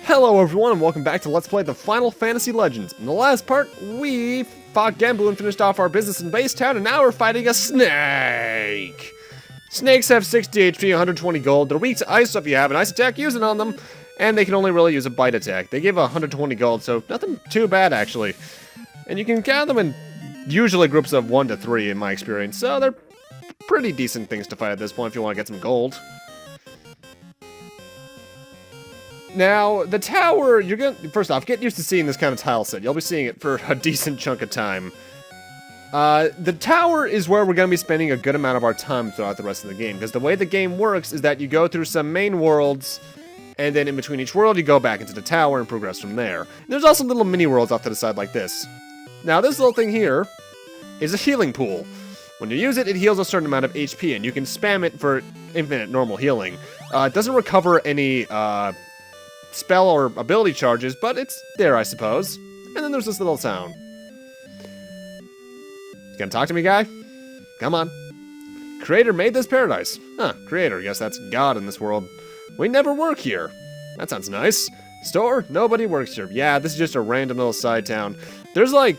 Hello everyone and welcome back to Let's Play the Final Fantasy Legends. In the last part, we fought Genbu and finished off our business in Base Town, and now we're fighting a snake! Snakes have 60 HP, 120 gold, they're weak to ice, so if you have an ice attack, use it on them, and they can only really use a bite attack. They give 120 gold, so nothing too bad actually. And you can count them in usually groups of 1 to 3 in my experience, so they're pretty decent things to fight at this point if you want to get some gold. Now, the tower, you're gonna, first off, get used to seeing this kind of tile set. You'll be seeing it for a decent chunk of time. The tower is where we're gonna be spending a good amount of our time throughout the rest of the game, because the way the game works is that you go through some main worlds, and then in between each world, you go back into the tower and progress from there. And there's also little mini worlds off to the side like this. Now, this little thing here is a healing pool. When you use it, it heals a certain amount of HP, and you can spam it for infinite normal healing. It doesn't recover any, spell or ability charges, but it's there, I suppose. And then there's this little town. You gonna talk to me, guy? Come on. Creator made this paradise. Huh, Creator, guess that's God in this world. We never work here. That sounds nice. Store? Nobody works here. Yeah, this is just a random little side town. There's like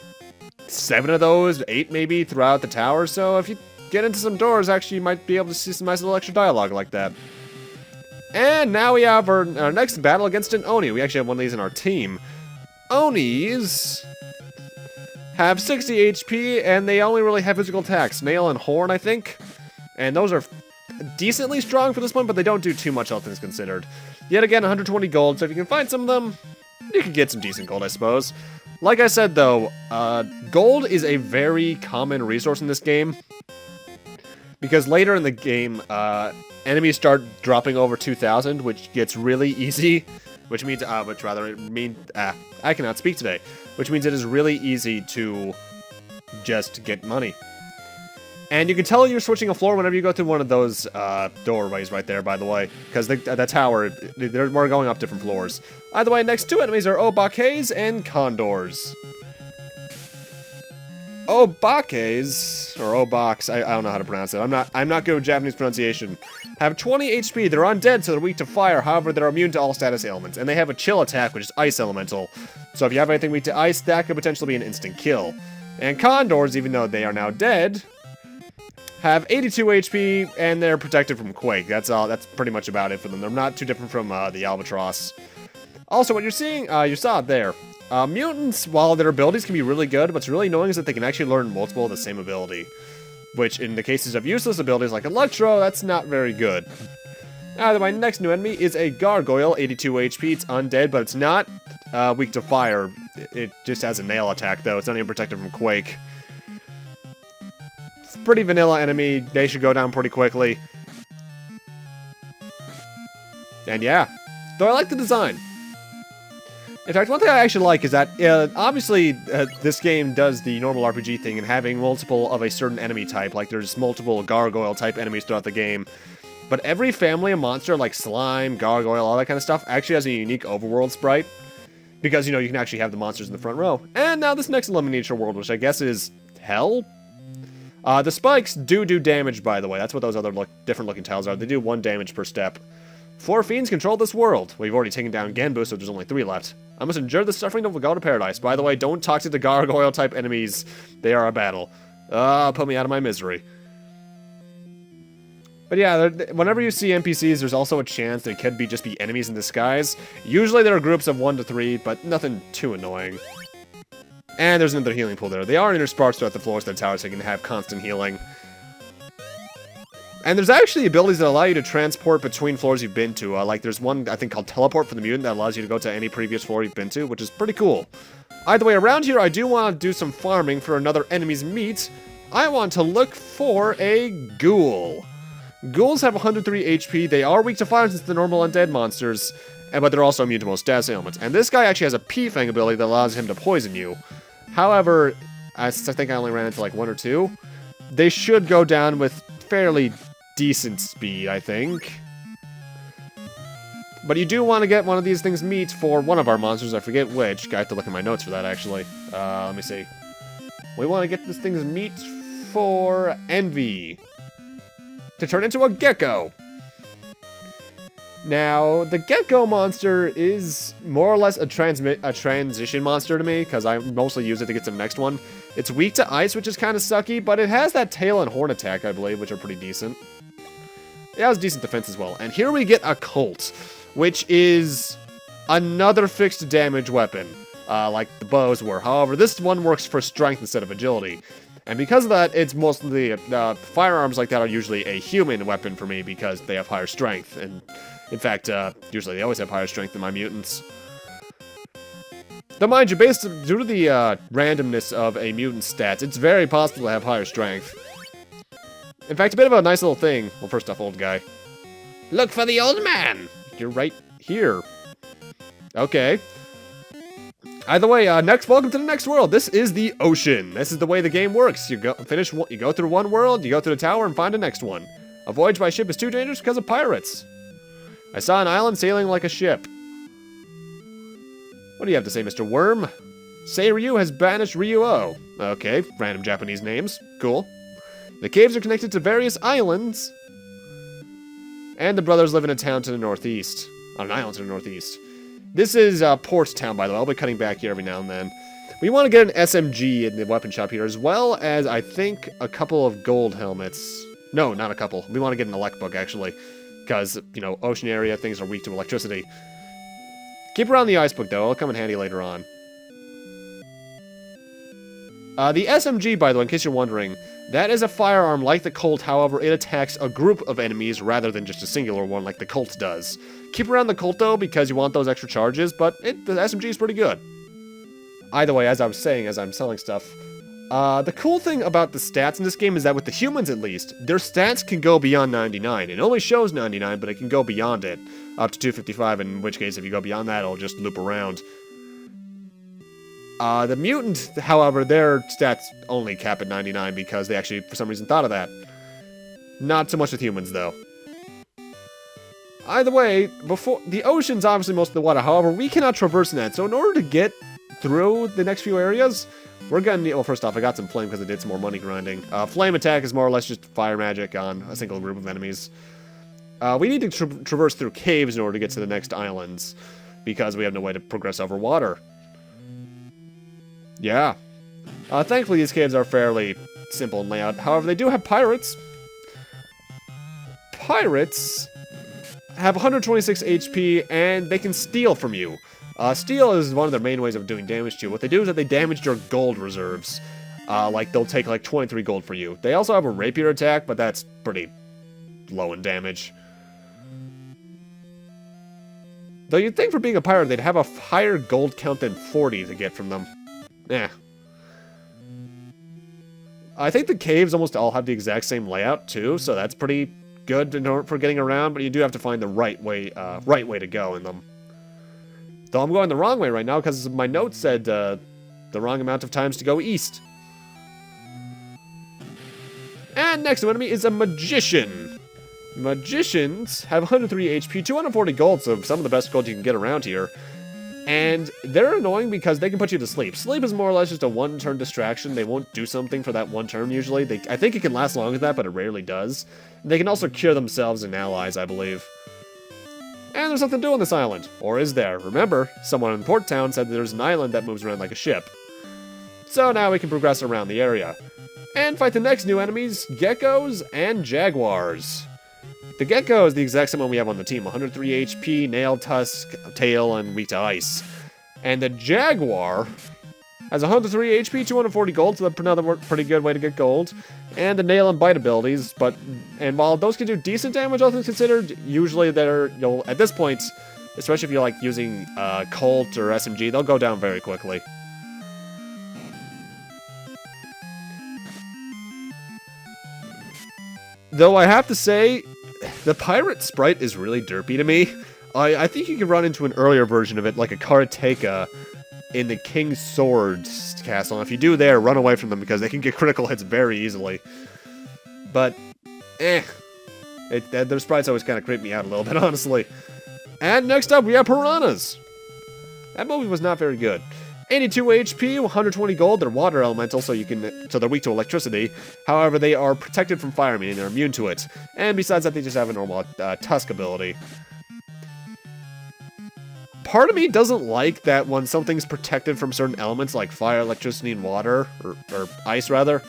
7 of those, 8 maybe, throughout the tower, so if you get into some doors, actually you might be able to see some nice little extra dialogue like that. And now we have our next battle against an Oni. We actually have one of these in our team. Onis have 60 HP, and they only really have physical attacks. Nail and Horn, I think. And those are decently strong for this one, but they don't do too much, all things considered. Yet again, 120 gold, so if you can find some of them, you can get some decent gold, I suppose. Like I said, though, gold is a very common resource in this game. Because later in the game, enemies start dropping over 2,000, which gets really easy. I cannot speak today. Which means it is really easy to just get money. And you can tell you're switching a floor whenever you go through one of those doorways right there, by the way. Because the tower, we're going up different floors. Either way, next 2 enemies are Obaques and Condors. Obaques, or Obox, I don't know how to pronounce it. I'm not good with Japanese pronunciation. Have 20 HP. They're undead, so they're weak to fire. However, they're immune to all status ailments. And they have a chill attack, which is ice elemental. So if you have anything weak to ice, that could potentially be an instant kill. And Condors, even though they are now dead, have 82 HP, and they're protected from Quake. That's all. That's pretty much about it for them. They're not too different from the Albatross. Also, what you're seeing, you saw it there. Mutants, while their abilities can be really good, what's really annoying is that they can actually learn multiple of the same ability. Which, in the cases of useless abilities like Electro, that's not very good. Either my next new enemy is a Gargoyle, 82 HP. It's undead, but it's not weak to fire. It just has a nail attack, though. It's not even protected from Quake. It's a pretty vanilla enemy. They should go down pretty quickly. And yeah. Though I like the design. In fact, one thing I actually like is that, obviously, this game does the normal RPG thing and having multiple of a certain enemy type, like there's multiple gargoyle-type enemies throughout the game. But every family of monster, like slime, gargoyle, all that kind of stuff, actually has a unique overworld sprite. Because, you know, you can actually have the monsters in the front row. And now this next elimination world, which I guess is Hell? The spikes do damage, by the way. That's what those other different-looking tiles are. They do 1 damage per step. 4 fiends control this world. We've already taken down Genbu, so there's only 3 left. I must endure the suffering of a go to paradise. By the way, don't talk to the gargoyle-type enemies. They are a battle. Put me out of my misery. But yeah, whenever you see NPCs, there's also a chance they could just be enemies in disguise. Usually there are groups of 1 to 3, but nothing too annoying. And there's another healing pool there. They are interspersed throughout the floors of the tower, so you can have constant healing. And there's actually abilities that allow you to transport between floors you've been to. Like there's one, I think, called Teleport for the Mutant that allows you to go to any previous floor you've been to, which is pretty cool. Either way, around here, I do want to do some farming for another enemy's meat. I want to look for a Ghoul. Ghouls have 103 HP. They are weak to fire since the normal undead monsters, but they're also immune to most status ailments. And this guy actually has a P-Fang ability that allows him to poison you. However, I think I only ran into like 1 or 2. They should go down with fairly decent speed, I think. But you do want to get one of these things meat for one of our monsters. I forget which. I have to look at my notes for that, actually. Let me see. We want to get this thing's meat for Envy. To turn into a gecko. Now, the Gecko monster is more or less a transition monster to me, because I mostly use it to get to the next one. It's weak to ice, which is kind of sucky, but it has that tail and horn attack, I believe, which are pretty decent. It has decent defense as well. And here we get a Colt, which is another fixed damage weapon, like the bows were. However, this one works for strength instead of agility. And because of that, it's mostly, firearms like that are usually a human weapon for me because they have higher strength. And in fact, usually they always have higher strength than my mutants. Though mind you, due to the randomness of a mutant's stats, it's very possible to have higher strength. In fact, a bit of a nice little thing. Well, first off, old guy. Look for the old man! You're right here. Okay. Either way, welcome to the next world. This is the ocean. This is the way the game works. You go through one world, you go through the tower, and find the next one. A voyage by ship is too dangerous because of pirates. I saw an island sailing like a ship. What do you have to say, Mr. Worm? Seiryu has banished Ryuo. Okay, random Japanese names. Cool. The caves are connected to various islands. And the brothers live in a town to the northeast. On an island to the northeast. This is Port Town, by the way. I'll be cutting back here every now and then. We want to get an SMG in the weapon shop here, as well as, I think, a couple of gold helmets. No, not a couple. We want to get an elect book, actually. Because, you know, ocean area, things are weak to electricity. Keep around the ice book, though. It'll come in handy later on. The SMG, by the way, in case you're wondering, that is a firearm like the Colt, however, it attacks a group of enemies rather than just a singular one like the Colt does. Keep around the Colt, though, because you want those extra charges, but the SMG is pretty good. Either way, as I was saying, as I'm selling stuff, the cool thing about the stats in this game is that with the humans, at least, their stats can go beyond 99. It only shows 99, but it can go beyond it, up to 255, in which case, if you go beyond that, it'll just loop around. The mutant, however, their stats only cap at 99 because they actually, for some reason, thought of that. Not so much with humans, though. Either way, the ocean's obviously most of the water, however, we cannot traverse in that, so in order to get through the next few areas, we're gonna need, well, first off, I got some flame because I did some more money grinding. Flame attack is more or less just fire magic on a single group of enemies. We need to traverse through caves in order to get to the next islands, because we have no way to progress over water. Yeah. Thankfully, these caves are fairly simple in layout. However, they do have pirates. Pirates have 126 HP, and they can steal from you. Steal is one of their main ways of doing damage to you. What they do is that they damage your gold reserves. Like, they'll take, like, 23 gold for you. They also have a rapier attack, but that's pretty low in damage. Though you'd think for being a pirate, they'd have a higher gold count than 40 to get from them. Eh. I think the caves almost all have the exact same layout, too, so that's pretty good for getting around, but you do have to find the right way to go in them. Though I'm going the wrong way right now, because my notes said the wrong amount of times to go east. And next enemy is a magician. Magicians have 103 HP, 240 gold, so some of the best gold you can get around here. And they're annoying because they can put you to sleep. Sleep is more or less just a one-turn distraction. They won't do something for that one turn usually. I think it can last longer than that, but it rarely does. They can also cure themselves and allies, I believe. And there's nothing to do on this island. Or is there? Remember, someone in Port Town said that there's an island that moves around like a ship. So now we can progress around the area. And fight the next new enemies, geckos and jaguars. The gecko is the exact same one we have on the team. 103 HP, nail, tusk, tail, and weak to ice. And the jaguar has 103 HP, 240 gold, so that's another pretty good way to get gold. And the nail and bite abilities, and while those can do decent damage, all things considered, usually at this point, especially if you're like using Colt or SMG, they'll go down very quickly. Though I have to say, the pirate sprite is really derpy to me. I think you can run into an earlier version of it, like a karateka, in the King's Swords castle. And if you do there, run away from them because they can get critical hits very easily. But, their sprites always kind of creep me out a little bit, honestly. And next up, we have piranhas. That movie was not very good. 82 HP, 120 gold. They're water elemental, so they're weak to electricity. However, they are protected from fire, meaning they're immune to it. And besides that, they just have a normal tusk ability. part of me doesn't like that when something's protected from certain elements like fire, electricity, and water, or ice rather,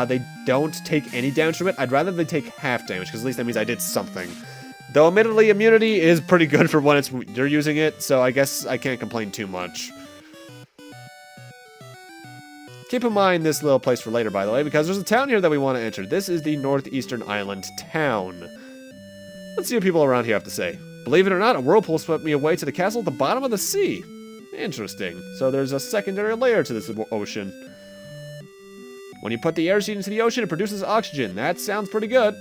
they don't take any damage from it. I'd rather they take half damage, because at least that means I did something. Though admittedly, immunity is pretty good for when you're using it, so I guess I can't complain too much. Keep in mind this little place for later, by the way, because there's a town here that we want to enter. This is the Northeastern Island town. Let's see what people around here have to say. Believe it or not, a whirlpool swept me away to the castle at the bottom of the sea. Interesting. So there's a secondary layer to this ocean. When you put the air seed into the ocean, it produces oxygen. That sounds pretty good.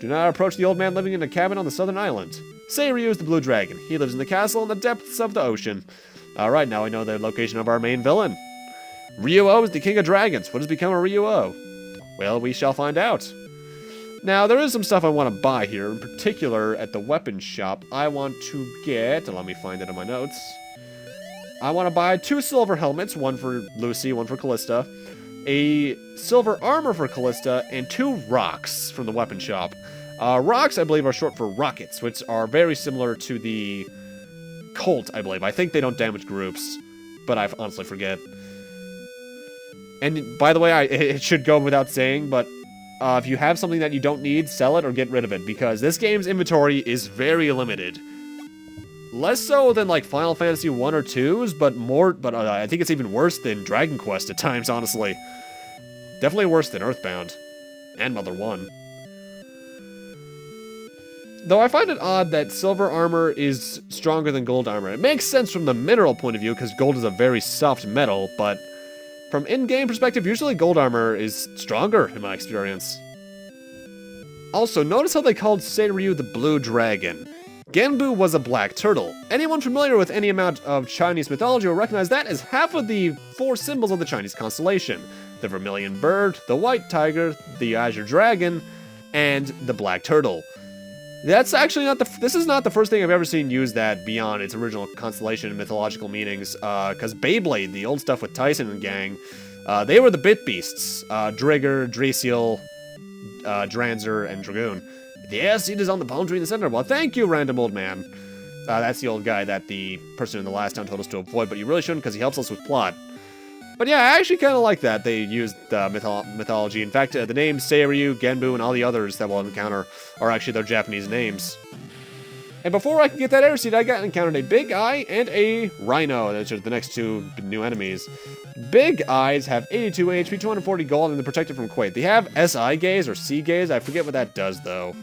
Do not approach the old man living in a cabin on the southern island. Seiryu is the blue dragon. He lives in the castle in the depths of the ocean. Alright, now I know the location of our main villain. Ryuo is the king of dragons. What has become of Ryuo? Well, we shall find out. Now, there is some stuff I want to buy here. In particular, at the weapons shop, I want to get... Let me find it in my notes. I want to buy 2 silver helmets, one for Lucy, one for Callista, a silver armor for Callista, and 2 rocks from the weapons shop. Rocks, I believe, are short for rockets, which are very similar to the Colt, I believe. I think they don't damage groups, but I honestly forget. And by the way, it should go without saying, but if you have something that you don't need, sell it or get rid of it, because this game's inventory is very limited. Less so than like Final Fantasy 1 or 2's, but I think it's even worse than Dragon Quest at times, honestly. Definitely worse than Earthbound and Mother 1. Though I find it odd that silver armor is stronger than gold armor. It makes sense from the mineral point of view, because gold is a very soft metal, but from in-game perspective, usually gold armor is stronger, in my experience. Also, notice how they called Seiryu the Blue Dragon. Genbu was a black turtle. Anyone familiar with any amount of Chinese mythology will recognize that as half of the 4 symbols of the Chinese constellation. The vermilion bird, the white tiger, the azure dragon, and the black turtle. That's actually not this is not the first thing I've ever seen use that beyond its original constellation and mythological meanings, because Beyblade, the old stuff with Tyson and gang, they were the bit beasts, Drigger, Draciel, Dranzer, and Dragoon. The air seed is on the palm tree in the center. Well, thank you, random old man. That's the old guy that the person in the last town told us to avoid, but you really shouldn't because he helps us with plot. But yeah, I actually kind of like that they used mythology. In fact, the names Seiryu, Genbu, and all the others that we'll encounter are actually their Japanese names. And before I could get that air seed, I encountered a Big Eye and a Rhino. Those are the next 2 new enemies. Big Eyes have 82 HP, 240 gold, and they're protected from Quake. They have SI gaze or C gaze. I forget what that does, though.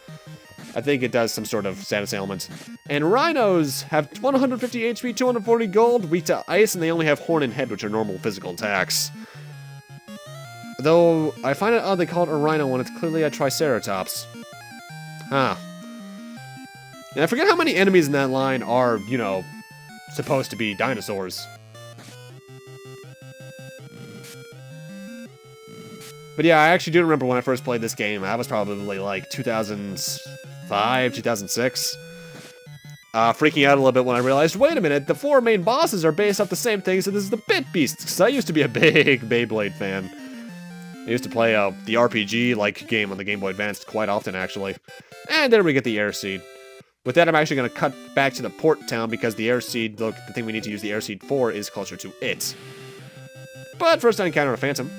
I think it does some sort of status ailment. And Rhinos have 150 HP, 240 gold, weak to ice, and they only have horn and head, which are normal physical attacks. Though, I find it odd they call it a Rhino when it's clearly a Triceratops. Huh. And I forget how many enemies in that line are, you know, supposed to be dinosaurs. But yeah, I actually do remember when I first played this game. I was probably like 2005, 2006. Freaking out a little bit when I realized, wait a minute, the 4 main bosses are based off the same thing, so this is the Bit Beasts. Because I used to be a big Beyblade fan. I used to play the RPG-like game on the Game Boy Advance quite often, actually. And there we get the air seed. With that, I'm actually going to cut back to the port town because the air seed, look, the thing we need to use the air seed for is closer to it. But first I encounter a phantom.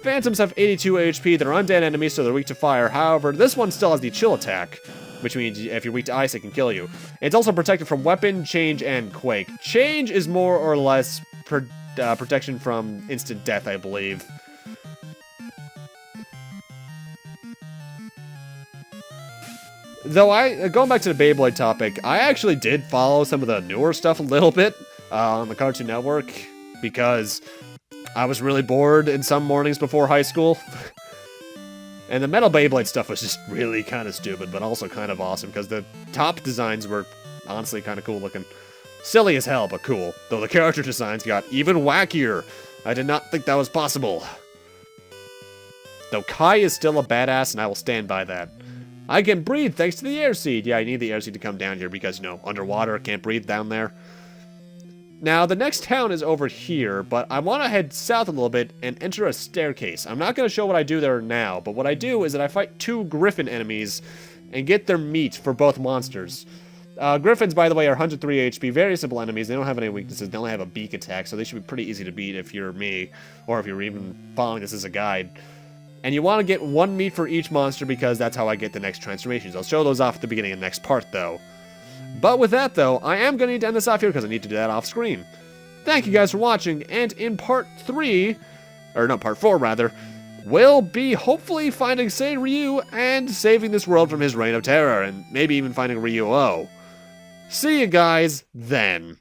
Phantoms have 82 HP, they're undead enemies, so they're weak to fire. However, this one still has the chill attack, which means if you're weak to ice, it can kill you. It's also protected from weapon, change, and quake. Change is more or less protection from instant death, I believe. Though going back to the Beyblade topic, I actually did follow some of the newer stuff a little bit on the Cartoon Network because I was really bored in some mornings before high school. And the Metal Beyblade stuff was just really kind of stupid, but also kind of awesome because the top designs were honestly kind of cool looking. Silly as hell, but cool. Though the character designs got even wackier. I did not think that was possible. Though Kai is still a badass, and I will stand by that. I can breathe thanks to the air seed. Yeah, I need the air seed to come down here because, you know, underwater, can't breathe down there. Now, the next town is over here, but I want to head south a little bit and enter a staircase. I'm not going to show what I do there now, but what I do is that I fight 2 griffin enemies and get their meat for both monsters. Griffins, by the way, are 103 HP. Very simple enemies. They don't have any weaknesses. They only have a beak attack, so they should be pretty easy to beat if you're me, or if you're even following this as a guide. And you want to get 1 meat for each monster because that's how I get the next transformations. I'll show those off at the beginning of the next part, though. But with that, though, I am going to need to end this off here because I need to do that off screen. Thank you guys for watching, and in part 3, or no, part 4 rather, we'll be hopefully finding Sei Ryu and saving this world from his reign of terror, and maybe even finding Ryu-Oh. See you guys then.